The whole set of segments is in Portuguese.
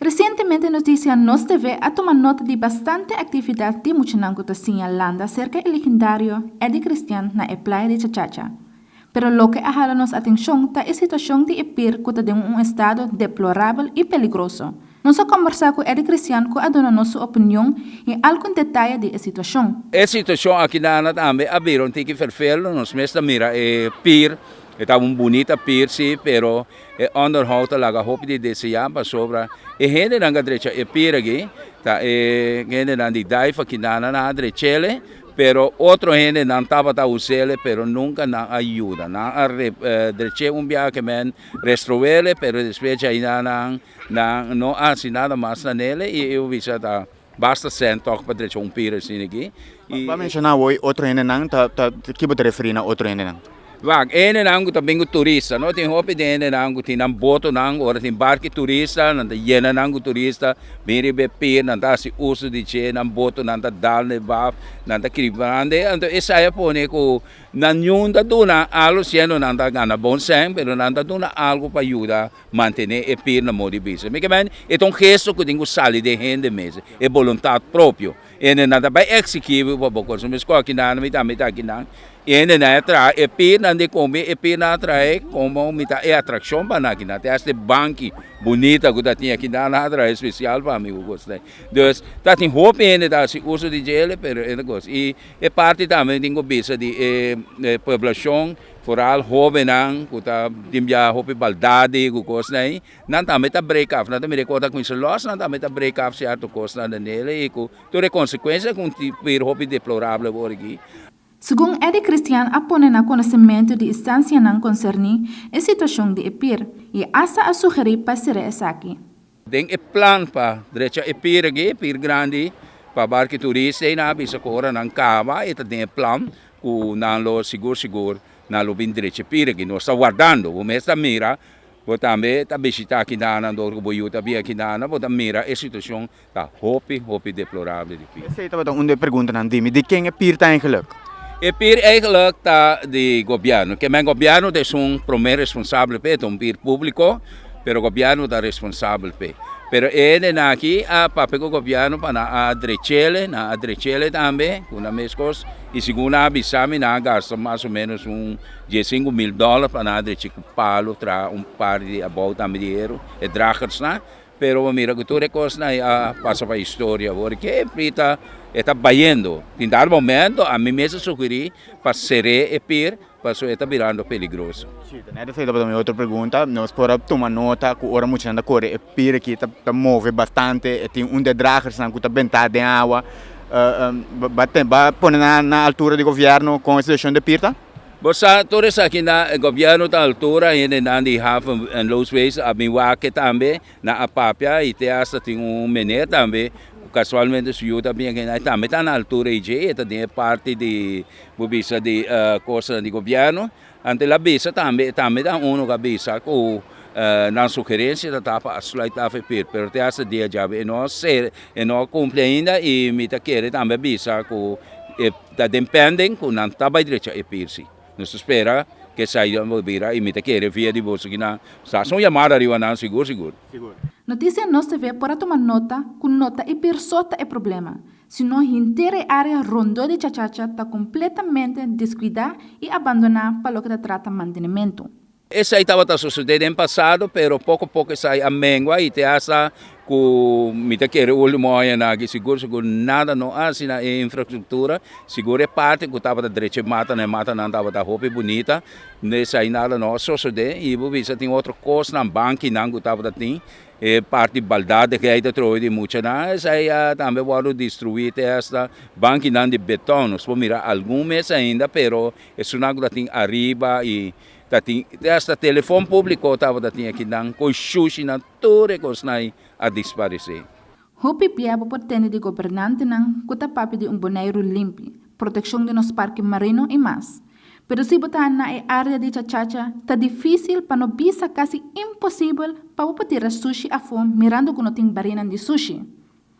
Recientemente noticia Nos TV ha tomado nota de bastante actividad de Muchinango señalando acerca del legendario Eddie Cristian na playa de Chachacha. Pero lo que ha nos atención es la situación de Epir que está en un estado deplorable y peligroso. Nos ha conversado con Eddie Cristian que ha dado su opinión en algún detalle de la situación. A situação aqui na Ana também abriram tem que vervelho, nos mestre mira pier, está bonita pier sim, pero onderhoud laga hoop die desse jaar para sobra. Gente nanga direita pier aqui, tá gente nanga de daifa aqui na Ana direita, pero outro gente não estava a usar, pero nunca não ajuda. Não direita biar que men restaurar, pero depois aí não há nada mais nele e eu vi tá basta sentar para direita pier assim aqui. Vai mencionar hoje outro ene não, que você refere a outro ene não? Wag, ene nangu ta bingo turista, no tin hopi de ene nangu tin am boto nangu, ora tin barki turista, nanta yena nangu turista, biri be pier, nanta si uso di che, nan boto nanta dalne baf, nanta kribrande, anto esaya pone ko nanyunda duna alo sieno nanta gana bon sang, pero nanta duna algo pa ayuda mantenere e pier na modi bisa. Mica men, un gesto que dingo sali de gente mese, e volontà proprio. Ene nanta by executivo pa bokor, so misko kinana mita kinana. Ene na atrai e pier nandi come e pier na atrai como mita e atração para na kinate as de banki bonita que da tinha aqui na atrai especial para mim gostei. Dus tá tem hope ene da se uso de gel pero ene gosto e parte também dingo bisa de população vooral jovenan que tá dimja hope baldade que gostei não também tá break off não também recorda com isso loss não também tá break off certo costa nele e com toda consequência com tipo hope deplorável por aqui. Segundo Eddie Cristian, apone na conhecimento de instância não concerni a situação de Epir e asa a sugerir para ser essa aqui. Tem plan para direita Epir aqui, Epir grande, para barco turista e na bisa cora não cava e tem plan que não lo seguro não lo bem direita Epir aqui nós está guardando, o mês da mira, vou também tá visitar aqui na Ana, do boiú tá bem aqui na Ana, vou mira a situação tá hope deplorável de Epir. Você estava onde pergunta não dime, de quem Epir tá eigenlijk? Epir eigenlijk está de governo, que o governo é primeiro responsável por um pier público, pero o governo está responsável por. Pero ele aqui a papel do governo para a direita também, com as mesmas e segundo a Bissami na gasta mais ou menos $15 mil para a direita palo tra par de about também dinheiro e dragers na, pero mira que tudo é coisa na passa para a história, porque está bayendo. Em dado momento, a mim mesmo sugeri para ser Epir, para isso está virando perigoso. Sim, né? Feita para outra pergunta, nós podemos tomar nota que ora muito anda corre Epir aqui está move bastante, tem de dragers que está bentado em água, vai pôr na altura do governo com a situação de Epir, tá? Bosa todos aqui na governo da altura e na de have and Los Ways a Milwaukee também na Apapia e tem menino também casualmente o senhor também também está na altura e está de parte de bobisa de coisa de governo ante a bisa também dá cabeça com na sugerência da tapa a slide per pero te essa dia já e não cumpre ainda e me tá querer também bisa com está dependendo com não tá vai direita e pirsi. Nos espera que saia a imita que via de bolsa que na são chamada de não seguro. Notícia Nos TV para tomar nota, com nota e persota é problema. Senão a inteira área rondou de Chachacha está completamente descuidada e abandonada para o que trata mantenimento. Essa estava sucedendo no passado, pero pouco a pouco sai a mengua e te asa que me te quer olho moia na que seguro nada não há assim na infraestrutura seguro é parte que estava da direita mata não estava da roupa bonita nessa aí nada não sucede e você vê tem outro coisa na banca não que estava da tem parte de baldade que ainda trouxe de muita essa aí também vão destruir esta banca não de beton nós vamos mirar algumas ainda pero isso não tem arriba e esta telefone público estava aqui não com sushi na toda coisa a desaparecer. Hopi piaba pretende de governante não que papi de boneiro limpo, proteção de nos parques marinos e mais. Pero se botar na área de Chachacha, está difícil para não bisa quase impossível para poder tirar sushi a fome mirando que não tem barina de sushi.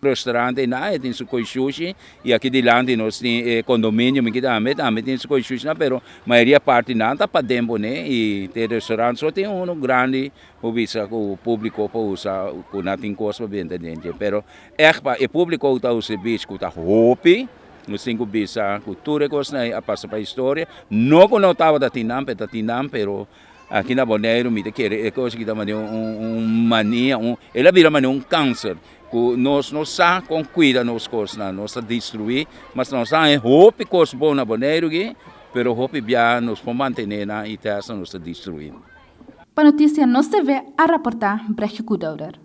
restaurante na tem su koi sushi e aqui de lá nós tem condomínio me kita tem su koi sushi na pero maioria parte nanta para dentro né e tem restaurante só tem um grande o bisa o público para usar com natin costa bem dentro pero pa e público uta o serviço que tá hopi no cinco bisa cultura costa a passa para história não conotava da tinam pero aqui na Bonaire me quer é coisa que dá mania ela vira mania câncer que nós não sa com cuida nos coisas nós destruir mas nós é hope coisa bom na Bonaire que pero hope bia nos for manter na e terra nos destruir. Para notícia nós TV a reportar Brecht Goedouder.